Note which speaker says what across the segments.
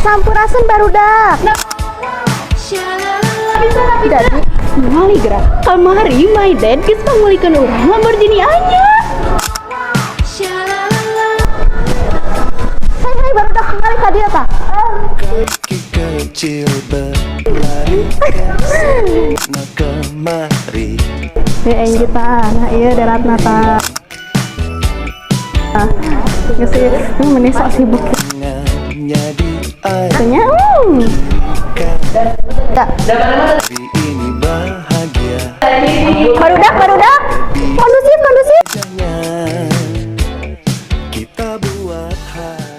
Speaker 1: sampurasun barudak. Jadi ngali gerak kamari my dad geus pangulikeun urang Lamborghini anyar. Hai barudak ngali ka dieu tah.
Speaker 2: Kecil berlari kesana kemari.
Speaker 1: Aing kita, nah iya daratna tah. Geus meuni sok sibuk. Tanya,
Speaker 2: Hari ini bahagia.
Speaker 1: barudak, kondusif.
Speaker 2: Kita buat hari.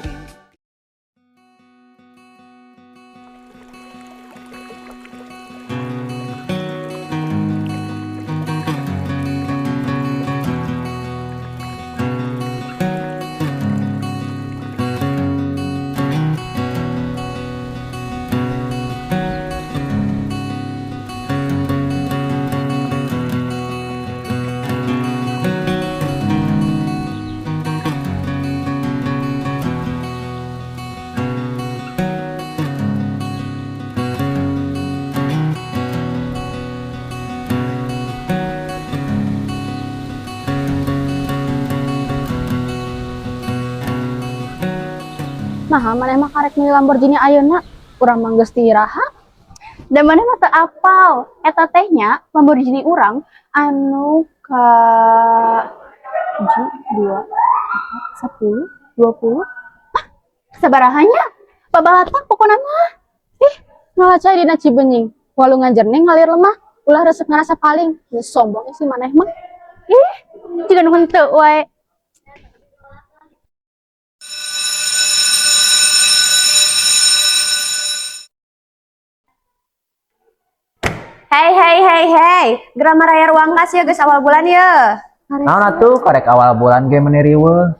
Speaker 1: Nah, maneh mah karek milih Lamborghini ayeuna, urang mah geus tiraha. Dan maneh mah teu apal eta teh nya Lamborghini urang anu ka 1 2 4 10 20. Sabarahanya? Pabalata pokona mah. Ngalacai dina Cibenying. Walungan jernih ngalir lemah, ulah resep ngarasa paling. Geus sombong sih maneh mah. Jiga nu henteu wae. Hei, Grammar Raya Ruang Kas ya guys awal bulan ya.
Speaker 3: Naon atuh karek awal bulan ge meuni riweuh.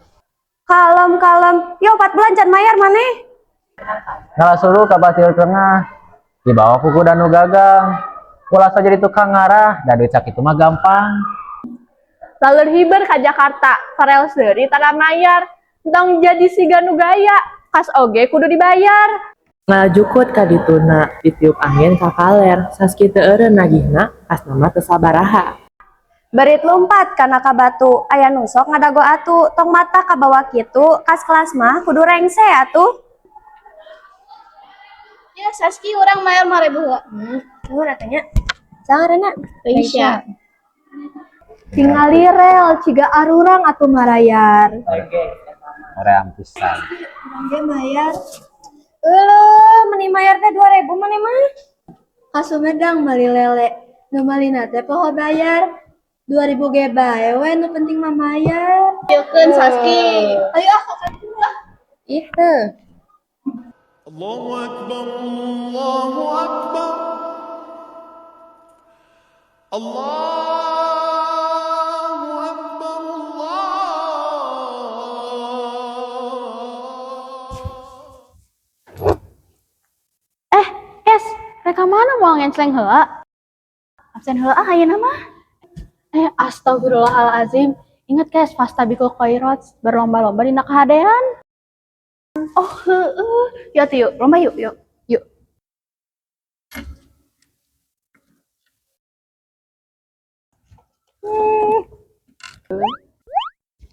Speaker 1: Kalem. Yo 4 bulan can mayar maneh.
Speaker 3: Ngalasulu ka Basil Tengah. Dibawa ku kuda nu gagang. Ulah saja jadi tukang ngarah, da duit sakitu mah gampang.
Speaker 1: Lalu hiber ka Jakarta, farel seuri tara mayar. Tong jadi siga nu gaya, kas oge kudu dibayar.
Speaker 4: Ngajukut ka dituna, ditiup angin ka kaler, saski teu eureun nagihna, kas nama teu sabaraha.
Speaker 1: Berit lompat kana ka batu, aya nu sok ngadago atu, tong mata ka bawah kitu, kas kelas mah kudu rengse atuh.
Speaker 5: Ya, Saski orang mayar 5.000 heula.
Speaker 1: Nuhun atunya. Sangarana
Speaker 5: Aisyah.
Speaker 1: tingali rel ciga arurang atuh marayar.
Speaker 3: Hoream pisan.
Speaker 1: Dia mayar. Eueuh, meni mayar teh 2.000 maneh mah. Ka Sumedang mali lele. Nu malina teh poho bayar. 2.000 ge bae we nu penting mah mayar.
Speaker 5: Yeukeun Saski.
Speaker 1: Ayo aku kan lah. Itu.
Speaker 2: Allahu Akbar, Allahu Akbar. Allahu Akbar, Allah.
Speaker 1: Reka mana mau ngenceleng heula? Absen heula ayeuna mah. Astagfirullahalazim. Ingat guys, fastabikul khairat, berlomba-lomba dina kahadean. Oh, heueuh. Yuk, lomba yuk.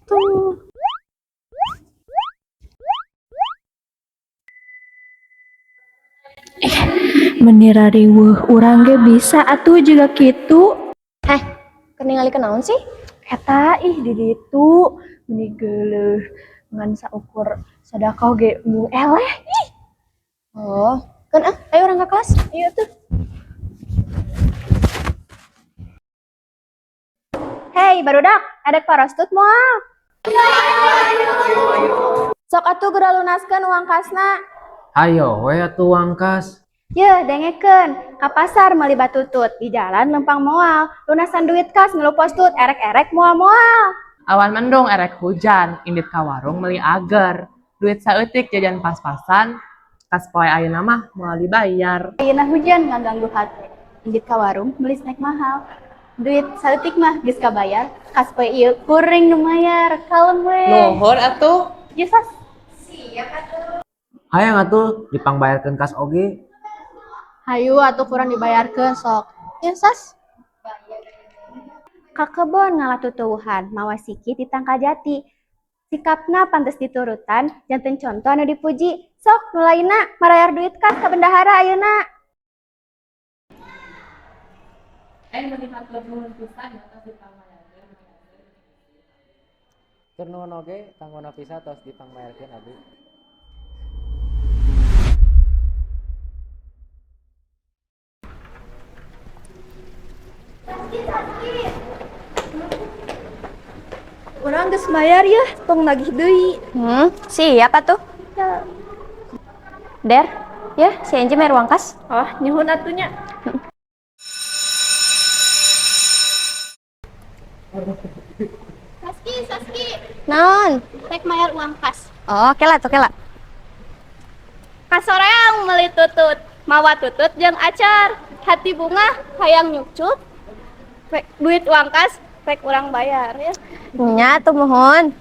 Speaker 1: Tuh.
Speaker 4: Menira riweuh urang ge bisa atuh juga kitu.
Speaker 1: Keningali kenaon sih? Eta di ditu meni geuleuh ngan saukur sedekah ge mu eleh. Oh, kan ayo urang ka kelas. Ayo tuh. Hei, barudak, edek parostut moal. Sok atuh geura lunaskeun uang kasna.
Speaker 3: Ayo we atuh wangkas.
Speaker 1: Yeuh, dengekeun. Ka pasar meuli batutut, di jalan lempang moal. Lunasan duit kas ngelupos tut, erek-erek moal-moal.
Speaker 4: Awan mendung erek hujan, indit ka warung meuli ager. Duit saeutik jajan pas-pasan, kas poe ayeuna mah moal dibayar.
Speaker 1: Ayeuna hujan ngaganggu hati. Indit ka warung meuli snack mahal. Duit saeutik mah geus kabayar, kas poe ieu kuring nu mayar. Kalem we.
Speaker 4: Nuhun atuh.
Speaker 1: Yesas.
Speaker 3: Hayang atuh dipangbayarkeun kas oge.
Speaker 1: Hayu atuh kurang dibayarkeun sok. Ya Sas.
Speaker 5: Kakebon ngalah tutuwuhan, mawa sikit di tangkal jati. Sikapna pantes diturutan, janten contoh anu dipuji. Sok, nulaina marayar duit kan ke bendahara ayeuna.
Speaker 3: Keur nuhun oge kanggo Nafisa tos dipangbayarkeun abdi.
Speaker 5: Urang geus bayar ya, tong nagih deui. Siapa tuh? Der, ya si Enji mah ruang kas. Oh, nyuhun atunya.
Speaker 1: Saski.
Speaker 5: Naon?
Speaker 1: Rek mayar uang kas.
Speaker 5: Oh, kela tuh kela.
Speaker 1: Kasoreang meuli tutut. Mawa tutut jeung acar. Hati bunga hayang nyucut. Rek duit uang kas, rek urang bayar ya.
Speaker 5: Nya tuh mohon.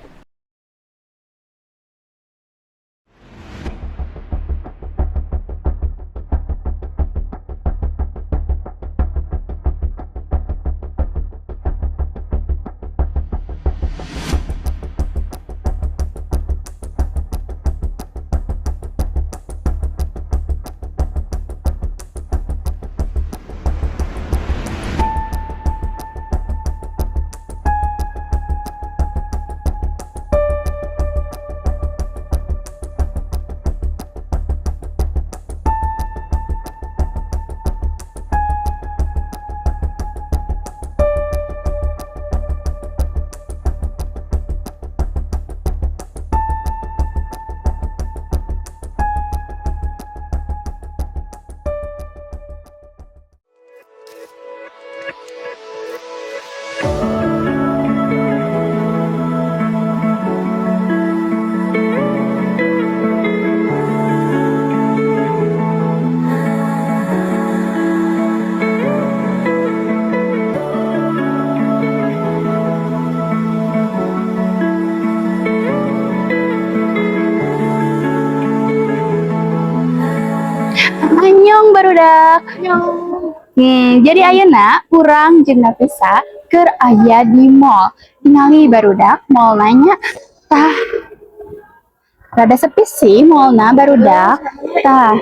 Speaker 1: Annyeong barudak. Jadi ayeuna urang jeung Nafisa keur aya di mall. Ningali barudak mall nanya tah rada sepi sih mallna barudak. Tah.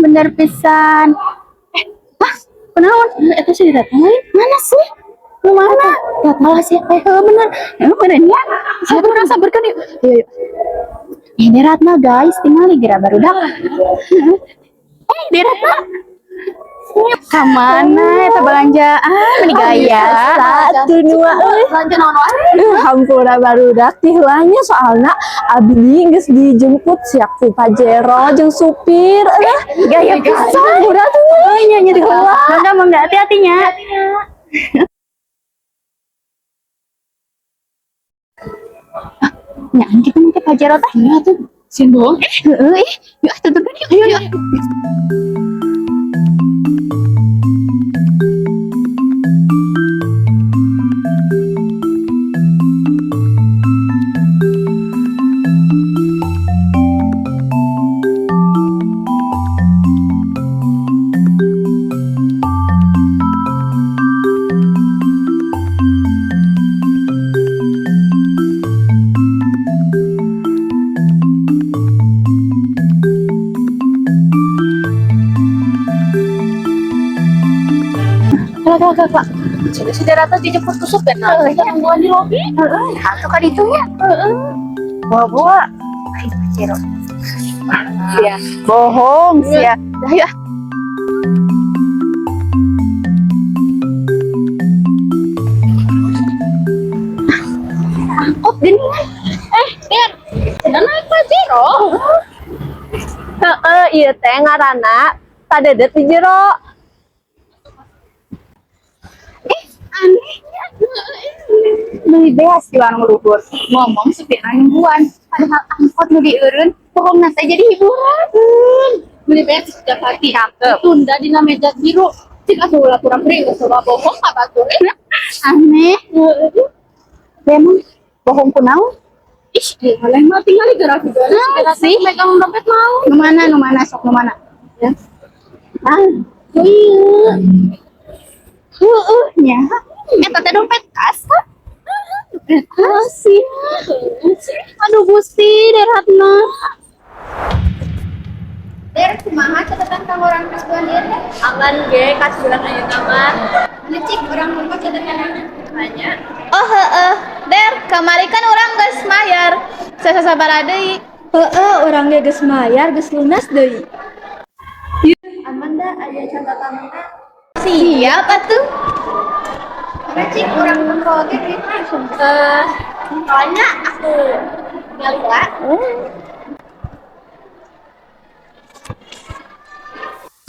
Speaker 1: Bener pisan. Kunaon? Eta sih datang mana sih? Lu mana? Gak tahu sih. Bener. Benernya. Saya kurang sabarkan yuk. Yuk. Ini Ratna guys, tinggal di barudak. Di Ratna. Kamana eta belanjaan meni gaya.
Speaker 5: Satu dua.
Speaker 1: Belanja naon wae?
Speaker 5: Hampura barudak tihulanya soalna abdi geus dijemput siap ku Pajero jeung supir. Gaya pisan udah tuh.
Speaker 1: Nya di heula. Mangga hati-hatinya. Nya kita mau ke Pajero teh. Iya tuh. Sindong. Heeh. Yuk tutupin yuk. Yuk. Kak. Si Derata dijemput ke supir. Kita nungguan di lobi. Atau kan itu ya. Bawa-bawa. Ayo Pajero. Iya. Bohong sih ya. Ayo. Angkot gini. Der. Sudah naik Pajero.
Speaker 5: Iya teh ngaranna Padedet di jero.
Speaker 1: Anehnya lebih beas di warung luhur ngomong supir nungguan padahal angkot nu dieureun bohong nate jadi hiburan lebih beas setiap hati tunda dina meja biru cik asuh ulah kurang beri coba bohong apa tuh aneh memang bohong kunaon ih Ih, kalian mah tinggal di garasi sih. Megang dompet mau. Nu mana sok nu mana? Ya. Nya. Eta teh dompet kas kan? Dompet kas sih. Aduh Gusti, deratna.
Speaker 5: Der, kumaha catatan kang orang kasuan dia teh?
Speaker 4: Aman ge, kas bilang aja aman.
Speaker 5: Mana cik orang lupa catatan
Speaker 4: Hanya.
Speaker 5: Oh Der, kamari kan orang geus mayar. Sabaraha deui? Orang geus mayar, geus lunas deui. Aman dah, aya catatan teh. Siap atuh. Mana cik orang kontrol ge duit mah. Soalnya aku ngalihat.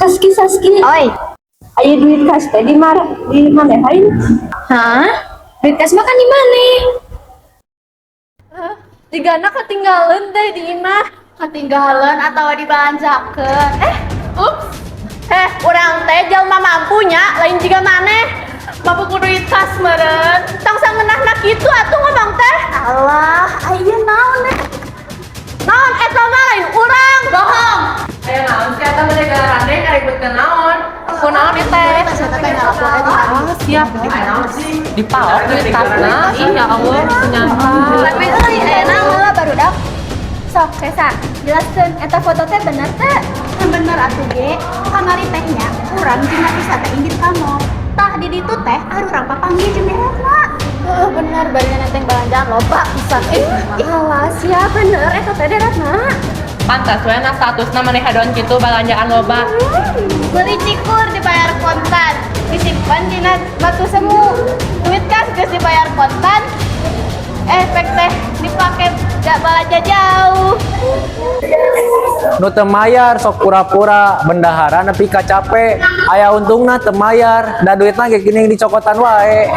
Speaker 5: Saski. Oi. Ayo duit kas teh di mana hain? Hah? Duit kas mah kan di mana?
Speaker 1: Digana ketinggalan deh di imah. Ketinggalan atau dibalanjakeun. Ups. Urang teh jalma mampunya lain jiga maneh. Mampu ku duit kas meureun. Tong sangeunahna kitu atuh ngomong teh. Allah, aya naon teh? Naon eta mah lain urang, bohong.
Speaker 4: Ayo naon sih eta mah gara rade ngaributkeun naon?
Speaker 1: Aku naon teh? Eta teh ngalakuan aja.
Speaker 4: Siap, naon sih? Dipaok duit tasna. Ih ya Allah, ternyata.
Speaker 5: Tapi euy, aya naon barudak. Sok, Sesa, jelaskeun eta foto teh bener teh? Bener atuh ge. Kamari teh nya urang jeung bisa teh inggit kamu. Tah di ditu teh urang papanggih jeung deratna.
Speaker 1: Bener, barunya teh balanjaan loba pisan.
Speaker 5: Alah, sia bener eta teh deratna.
Speaker 4: Pantas we na statusna maneh hadon kitu balanjaan loba.
Speaker 5: Beli cikur dibayar kontan, disimpan dina batu semu. Duit kas geus dibayar kontan. Efek teh dipake balanja jauh.
Speaker 3: Nu teu mayar sok pura-pura bendahara nepi ka capek. Aya untungna teu mayar, da duitna ge geuning dicokotan wae.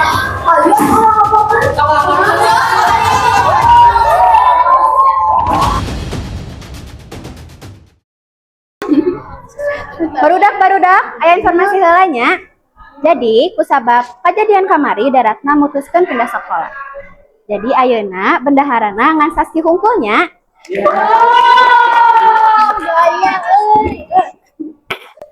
Speaker 5: Barudak, aya informasi heulanya. Jadi, kusabab kejadian kamari daratna mutuskeun pindah sekolah. Jadi ayeuna bendaharana ngan Saski hungkulnya.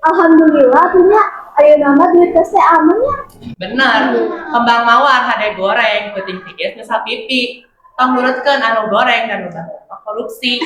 Speaker 5: Alhamdulillah punya ayeuna mah duit teh aman ya.
Speaker 4: Bener, kembang mawar hade goreng, peuting tiis nu sapipi. Tong nurutkeun anu goreng dan udah korupsi.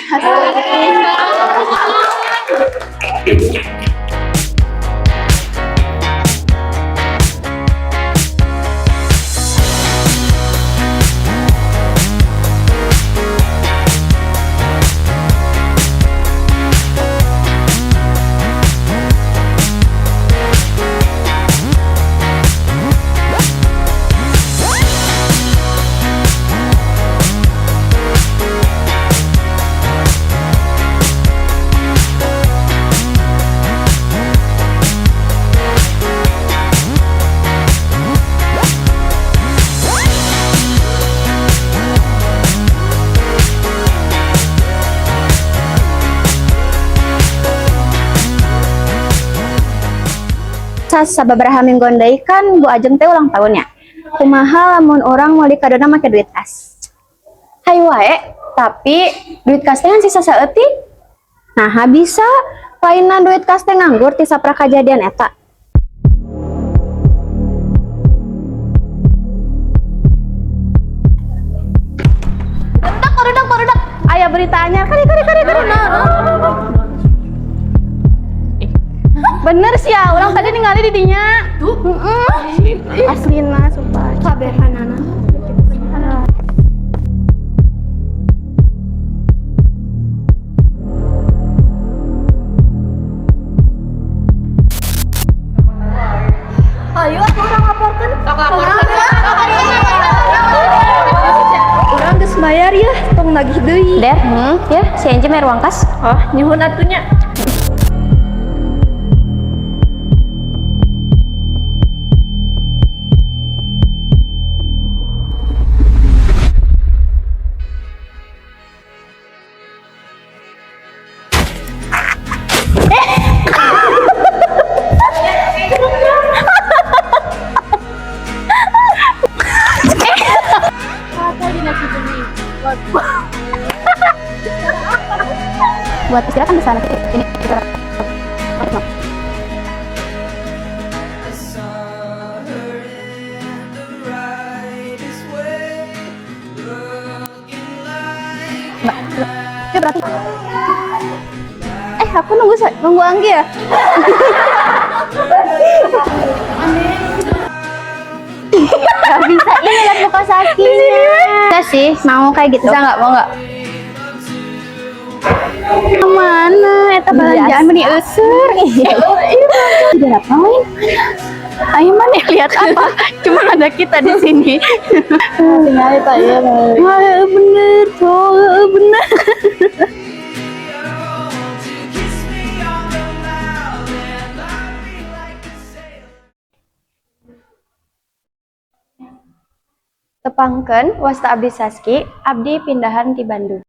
Speaker 5: Sababaraha minggu deui kan Bu Ajeng teh ulang tahunnya. Kumaha lamun orang mau dikadona make duit kas? Hai wae, tapi duit kas teh sisa saeutik. Nah, bisa lainna duit kas teh nganggur ti sapra kajadian eta. Barudak. Aya berita anyar. Kari. Bener sih ya, orang tadi ningali di dinya. Aslina supaya kabehanana. Ayo, orang laporkan. Orang geus bayar ya, tong nagih deui. Der, ya, si Anjem ruang kas.
Speaker 1: Oh, nyuhun atunya. buat istirahat kan di sana. Ini kita Mbak, berarti aku nunggu Anggi ya. Gak bisa, ini lihat muka Saskinya. Bisa sih, mau kayak gitu. Bisa nggak, mau nggak? Mana? Eta belanjaan meni usur. Tidak apa main? Ayo mana lihat apa? Cuma ada kita di sini. Tinggal itu ya. Wah bener, bener. Tepangkeun wasta abdi Saski, abdi pindahan ti Bandung.